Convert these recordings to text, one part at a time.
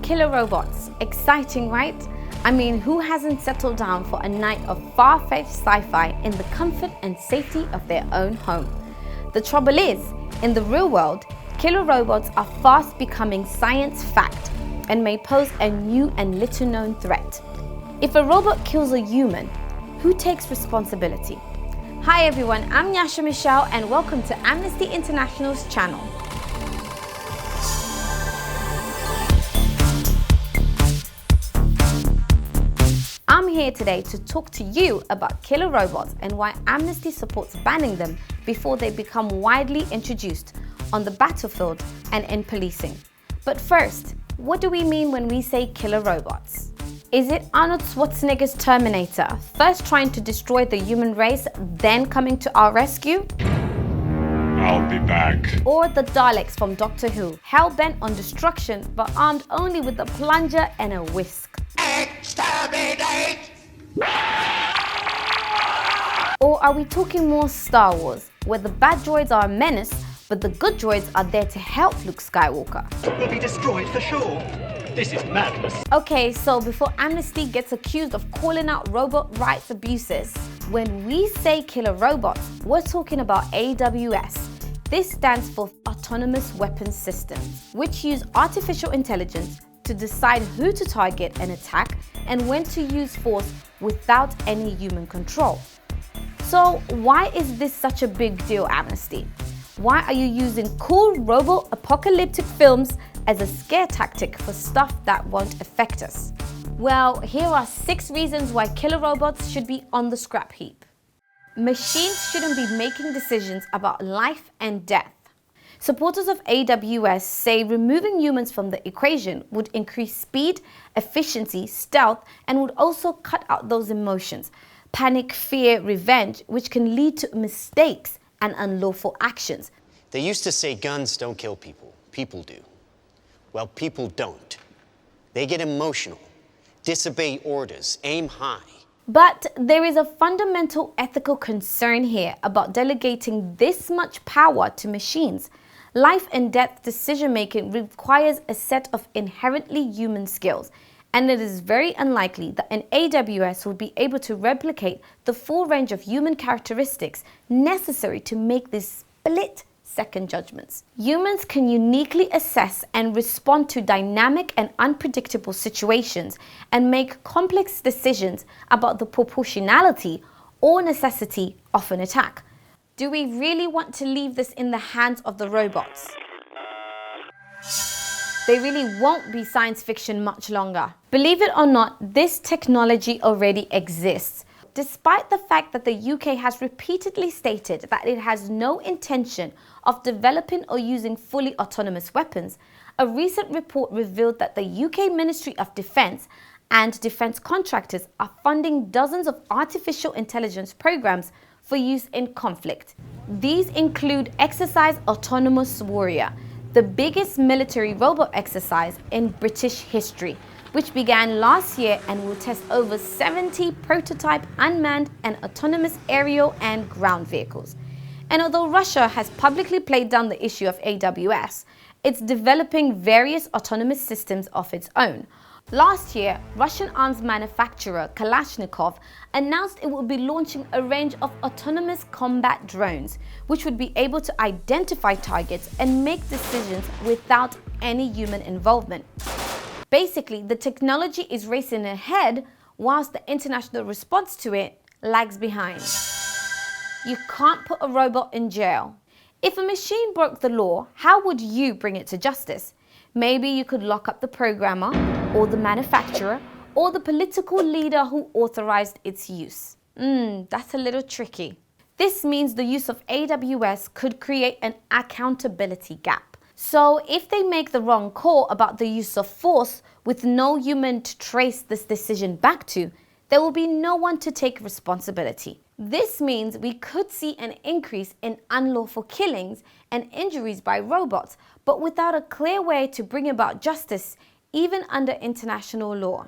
Killer robots. Exciting, right? I mean, who hasn't settled down for a night of far-fetched sci-fi in the comfort and safety of their own home? The trouble is, in the real world, killer robots are fast becoming science fact and may pose a new and little-known threat. If a robot kills a human, who takes responsibility? Hi everyone, I'm Nyasha Michelle and welcome to Amnesty International's channel. I'm here today to talk to you about killer robots and why Amnesty supports banning them before they become widely introduced on the battlefield and in policing. But first, what do we mean when we say killer robots? Is it Arnold Schwarzenegger's Terminator, first trying to destroy the human race, then coming to our rescue? I'll be back. Or the Daleks from Doctor Who, hell-bent on destruction but armed only with a plunger and a whisk? Exterminate! Or are we talking more Star Wars, where the bad droids are a menace, but the good droids are there to help Luke Skywalker? Will be destroyed for sure. This is madness. Okay, so before Amnesty gets accused of calling out robot rights abuses, when we say killer robots, we're talking about AWS. This stands for Autonomous Weapons Systems, which use artificial intelligence to decide who to target and attack and when to use force without any human control. So why is this such a big deal, Amnesty? Why are you using cool robo-apocalyptic films as a scare tactic for stuff that won't affect us? Well, here are 6 reasons why killer robots should be on the scrap heap. Machines shouldn't be making decisions about life and death. Supporters of AWS say removing humans from the equation would increase speed, efficiency, stealth, and would also cut out those emotions, panic, fear, revenge, which can lead to mistakes and unlawful actions. They used to say guns don't kill people, people do. Well, people don't. They get emotional, disobey orders, aim high. But there is a fundamental ethical concern here about delegating this much power to machines. Life and death decision-making requires a set of inherently human skills, and it is very unlikely that an AWS will be able to replicate the full range of human characteristics necessary to make these split-second judgments. Humans can uniquely assess and respond to dynamic and unpredictable situations and make complex decisions about the proportionality or necessity of an attack. Do we really want to leave this in the hands of the robots? They really won't be science fiction much longer. Believe it or not, this technology already exists. Despite the fact that the UK has repeatedly stated that it has no intention of developing or using fully autonomous weapons, a recent report revealed that the UK Ministry of Defence and defence contractors are funding dozens of artificial intelligence programs for use in conflict. These include Exercise Autonomous Warrior, the biggest military robot exercise in British history, which began last year and will test over 70 prototype unmanned and autonomous aerial and ground vehicles. And although Russia has publicly played down the issue of AWS, it's developing various autonomous systems of its own. Last year, Russian arms manufacturer Kalashnikov announced it would be launching a range of autonomous combat drones, which would be able to identify targets and make decisions without any human involvement. Basically, the technology is racing ahead whilst the international response to it lags behind. You can't put a robot in jail. If a machine broke the law, how would you bring it to justice? Maybe you could lock up the programmer, or the manufacturer, or the political leader who authorized its use. That's a little tricky. This means the use of AWS could create an accountability gap. So if they make the wrong call about the use of force with no human to trace this decision back to, there will be no one to take responsibility. This means we could see an increase in unlawful killings and injuries by robots, but without a clear way to bring about justice, even under international law.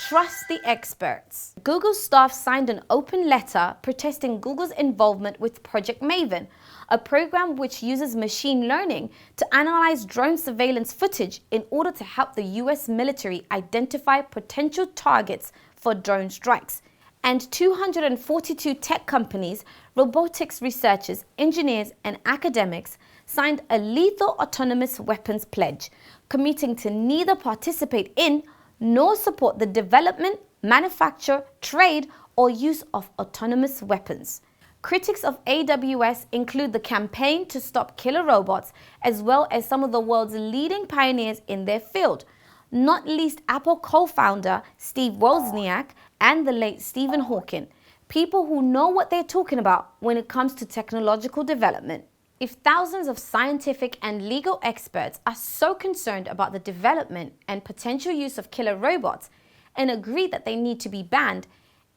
Trust the experts. Google staff signed an open letter protesting Google's involvement with Project Maven, a program which uses machine learning to analyze drone surveillance footage in order to help the US military identify potential targets for drone strikes. And 242 tech companies, robotics researchers, engineers, and academics signed a lethal autonomous weapons pledge, committing to neither participate in nor support the development, manufacture, trade, or use of autonomous weapons. Critics of AWS include the Campaign to Stop Killer Robots, as well as some of the world's leading pioneers in their field, not least Apple co-founder Steve Wozniak and the late Stephen Hawking, people who know what they're talking about when it comes to technological development. If thousands of scientific and legal experts are so concerned about the development and potential use of killer robots and agree that they need to be banned,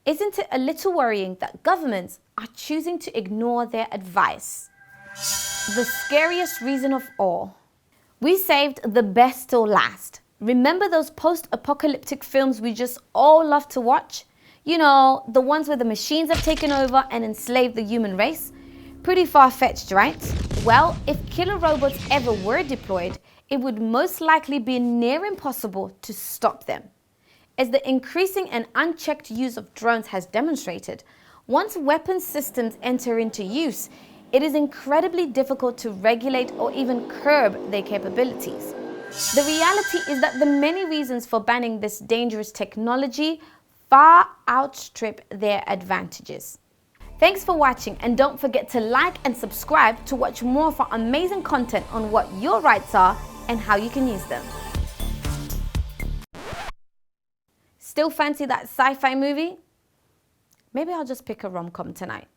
isn't it a little worrying that governments are choosing to ignore their advice? The scariest reason of all. We saved the best till last. Remember those post-apocalyptic films we just all love to watch? You know, the ones where the machines have taken over and enslaved the human race? Pretty far-fetched, right? Well, if killer robots ever were deployed, it would most likely be near impossible to stop them. As the increasing and unchecked use of drones has demonstrated, once weapons systems enter into use, it is incredibly difficult to regulate or even curb their capabilities. The reality is that the many reasons for banning this dangerous technology far outstrip their advantages. Thanks for watching, and don't forget to like and subscribe to watch more of our amazing content on what your rights are and how you can use them. Still fancy that sci-fi movie? Maybe I'll just pick a rom-com tonight.